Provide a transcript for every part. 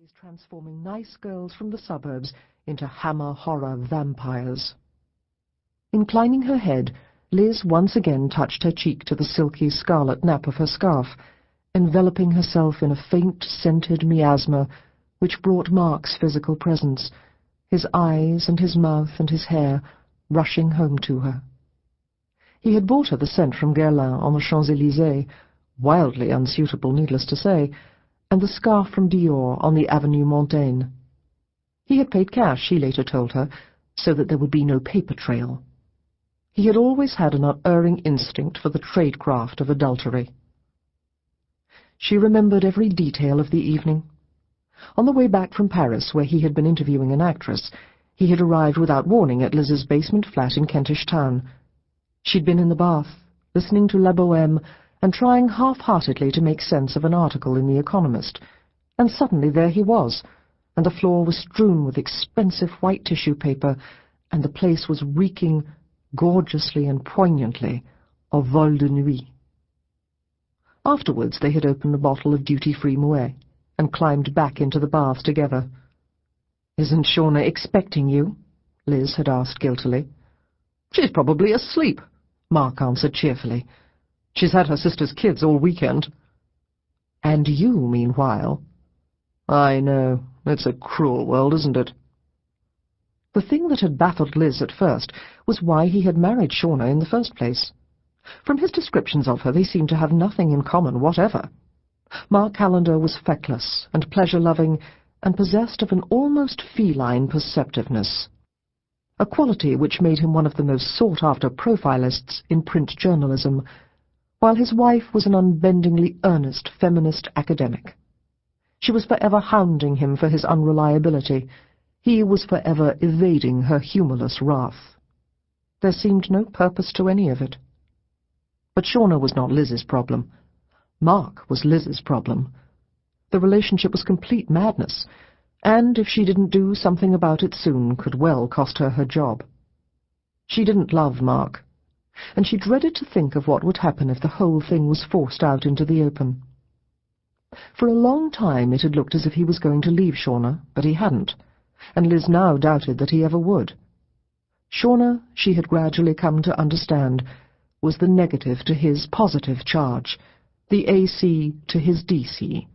always transforming nice girls from the suburbs into hammer-horror vampires. Inclining her head, Liz once again touched her cheek to the silky scarlet nap of her scarf, enveloping herself in a faint, scented miasma which brought Mark's physical presence, his eyes and his mouth and his hair rushing home to her. He had bought her the scent from Guerlain on the Champs-Élysées, wildly unsuitable, needless to say, and the scarf from Dior on the Avenue Montaigne. He had paid cash, she later told her, so that there would be no paper trail. He had always had an unerring instinct for the tradecraft of adultery. She remembered every detail of the evening. On the way back from Paris, where he had been interviewing an actress, he had arrived without warning at Liz's basement flat in Kentish Town. She'd been in the bath, listening to La Bohème, and trying half-heartedly to make sense of an article in The Economist, and suddenly there he was, and the floor was strewn with expensive white tissue paper, and the place was reeking gorgeously and poignantly of vol de nuit. Afterwards they had opened a bottle of duty-free Moet, and climbed back into the bath together. "Isn't Shauna expecting you?" Liz had asked guiltily. "She's probably asleep," Mark answered cheerfully. "She's had her sister's kids all weekend." "And you, meanwhile." "I know. It's a cruel world, isn't it?" The thing that had baffled Liz at first was why he had married Shauna in the first place. From his descriptions of her, they seemed to have nothing in common whatever. Mark Callender was feckless and pleasure-loving, and possessed of an almost feline perceptiveness, a quality which made him one of the most sought-after profilists in print journalism, while his wife was an unbendingly earnest feminist academic. She was forever hounding him for his unreliability. He was forever evading her humorless wrath. There seemed no purpose to any of it. But Shauna was not Liz's problem. Mark was Liz's problem. The relationship was complete madness, and if she didn't do something about it soon, could well cost her her job. She didn't love Mark, and she dreaded to think of what would happen if the whole thing was forced out into the open. For a long time it had looked as if he was going to leave Shauna, but he hadn't, and Liz now doubted that he ever would. Shauna, she had gradually come to understand, was the negative to his positive charge, the AC to his DC,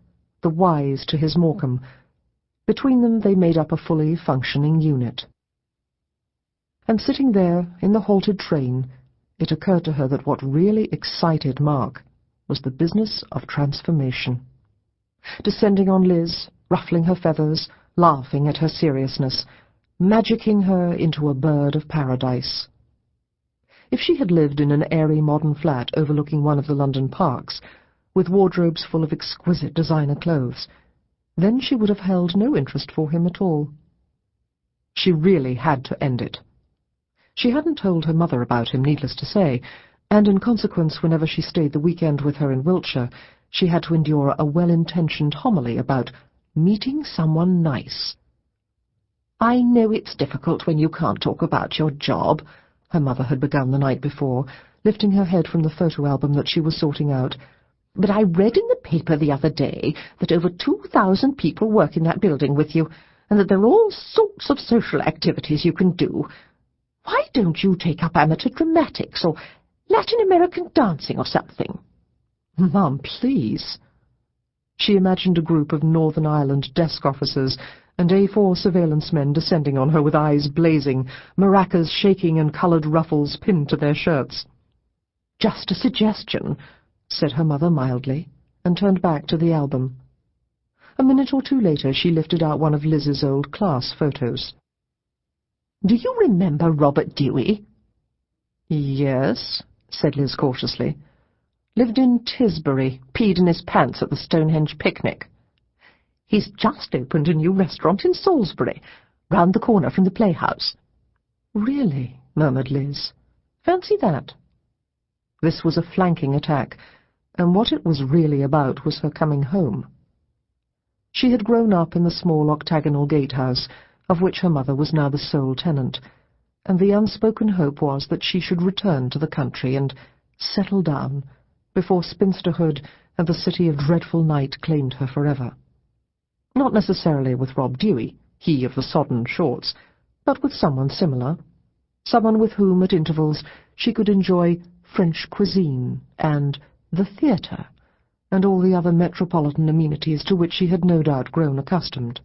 the Wise to his Morecambe. Between them they made up a fully functioning unit. And sitting there in the halted train, it occurred to her that what really excited Mark was the business of transformation. Descending on Liz, ruffling her feathers, laughing at her seriousness, magicking her into a bird of paradise. If she had lived in an airy modern flat overlooking one of the London parks, with wardrobes full of exquisite designer clothes, then she would have held no interest for him at all. She really had to end it. She hadn't told her mother about him, needless to say, and in consequence, whenever she stayed the weekend with her in Wiltshire, she had to endure a well-intentioned homily about meeting someone nice. "I know it's difficult when you can't talk about your job," her mother had begun the night before, lifting her head from the photo album that she was sorting out, "but I read in the paper the other day that over 2,000 people work in that building with you, and that there are all sorts of social activities you can do. Why don't you take up amateur dramatics or Latin American dancing or something?" "Mum, please." She imagined a group of Northern Ireland desk officers and A4 surveillance men descending on her with eyes blazing, maracas shaking and coloured ruffles pinned to their shirts. "Just a suggestion," said her mother mildly, and turned back to the album. A minute or two later she lifted out one of Liz's old class photos. "Do you remember Robert Dewey?" "Yes," said Liz cautiously. "Lived in Tisbury, peed in his pants at the Stonehenge picnic." "He's just opened a new restaurant in Salisbury, round the corner from the Playhouse." "Really?" murmured Liz. "Fancy that." This was a flanking attack, and what it was really about was her coming home. She had grown up in the small octagonal gatehouse, of which her mother was now the sole tenant, and the unspoken hope was that she should return to the country and settle down before spinsterhood and the city of dreadful night claimed her forever. Not necessarily with Rob Dewey, he of the sodden shorts, but with someone similar, someone with whom at intervals she could enjoy French cuisine and the theatre, and all the other metropolitan amenities to which she had no doubt grown accustomed.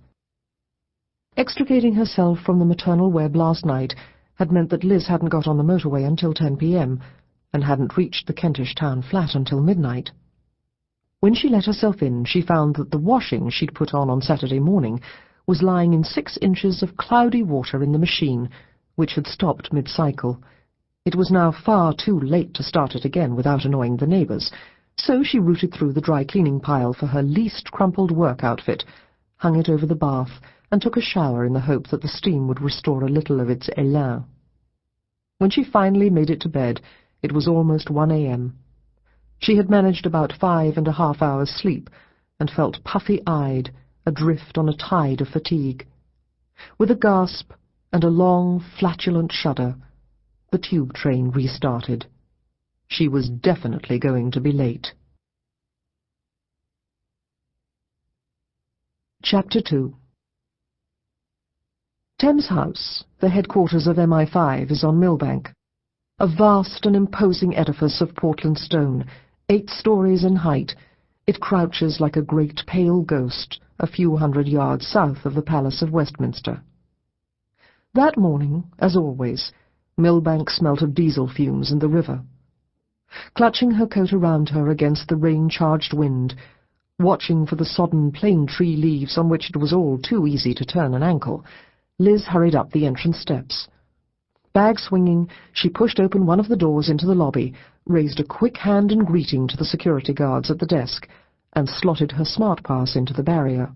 Extricating herself from the maternal web last night had meant that Liz hadn't got on the motorway until 10 p.m. and hadn't reached the Kentish town flat until midnight. When she let herself in, she found that the washing she'd put on Saturday morning was lying in 6 inches of cloudy water in the machine, which had stopped mid-cycle. It was now far too late to start it again without annoying the neighbours, so she rooted through the dry-cleaning pile for her least crumpled work outfit, hung it over the bath, and took a shower in the hope that the steam would restore a little of its élan. When she finally made it to bed, it was almost 1 a.m. She had managed about 5.5 hours' sleep, and felt puffy-eyed, adrift on a tide of fatigue. With a gasp and a long, flatulent shudder, the tube train restarted. She was definitely going to be late. Chapter 2. Thames House, the headquarters of MI5, is on Millbank, a vast and imposing edifice of Portland stone, 8 stories in height. It crouches like a great pale ghost a few hundred yards south of the Palace of Westminster. That morning, as always, Millbank smelt of diesel fumes and the river. Clutching her coat around her against the rain-charged wind, watching for the sodden plane tree leaves on which it was all too easy to turn an ankle, Liz hurried up the entrance steps. Bag swinging, she pushed open one of the doors into the lobby, raised a quick hand in greeting to the security guards at the desk, and slotted her smart pass into the barrier.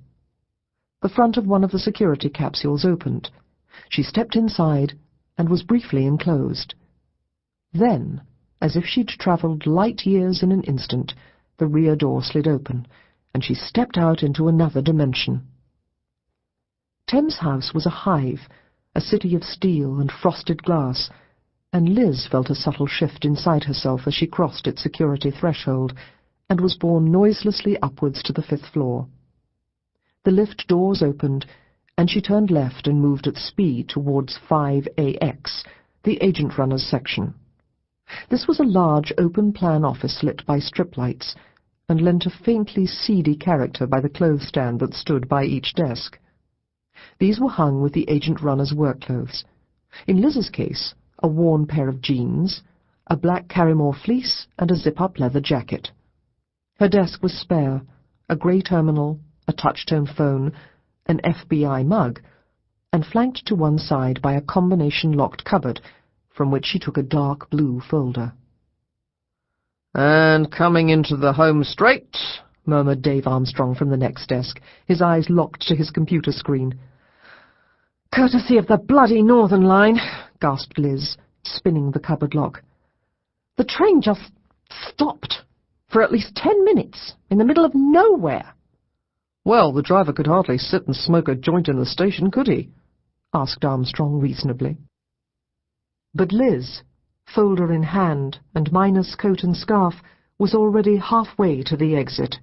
The front of one of the security capsules opened. She stepped inside and was briefly enclosed. Then, as if she'd travelled light years in an instant, the rear door slid open, and she stepped out into another dimension. Thames House was a hive, a city of steel and frosted glass, and Liz felt a subtle shift inside herself as she crossed its security threshold and was borne noiselessly upwards to the 5th floor. The lift doors opened, and she turned left and moved at speed towards 5AX, the agent runner's section. This was a large open-plan office lit by strip lights, and lent a faintly seedy character by the clothes stand that stood by each desk. These were hung with the agent runner's work clothes. In Liz's case, a worn pair of jeans, a black Carrymore fleece, and a zip-up leather jacket. Her desk was spare, a grey terminal, a touch-tone phone, an FBI mug, and flanked to one side by a combination-locked cupboard, from which she took a dark blue folder. "And coming into the home straight," murmured Dave Armstrong from the next desk, his eyes locked to his computer screen. "Courtesy of the bloody Northern Line," gasped Liz, spinning the cupboard lock. "The train just stopped for at least 10 minutes in the middle of nowhere." "Well, the driver could hardly sit and smoke a joint in the station, could he?" asked Armstrong reasonably. But Liz, folder in hand and minus coat and scarf, was already halfway to the exit.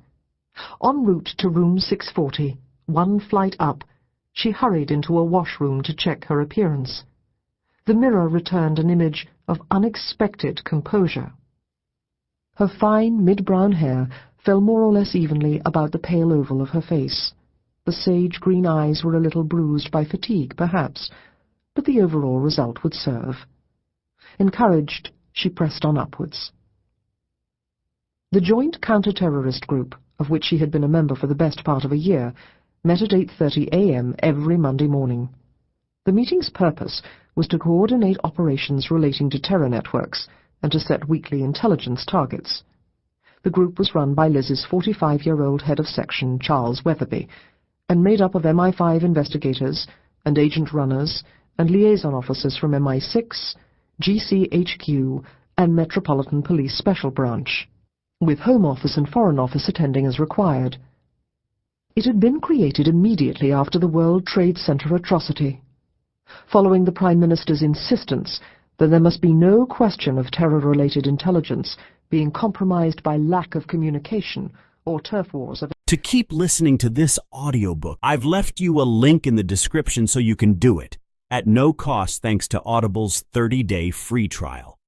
En route to room 640, 1 flight up, she hurried into a washroom to check her appearance. The mirror returned an image of unexpected composure. Her fine mid-brown hair fell more or less evenly about the pale oval of her face. The sage-green eyes were a little bruised by fatigue, perhaps, but the overall result would serve. Encouraged, she pressed on upwards. The joint counter-terrorist group, of which she had been a member for the best part of a year, met at 8:30 a.m. every Monday morning. The meeting's purpose was to coordinate operations relating to terror networks and to set weekly intelligence targets. The group was run by Liz's 45-year-old head of section, Charles Weatherby, and made up of MI5 investigators and agent runners and liaison officers from MI6, GCHQ, and Metropolitan Police Special Branch, with Home Office and Foreign Office attending as required. It had been created immediately after the World Trade Center atrocity, following the Prime Minister's insistence that there must be no question of terror-related intelligence being compromised by lack of communication or turf wars of... To keep listening to this audiobook, I've left you a link in the description so you can do it, at no cost thanks to Audible's 30-day free trial.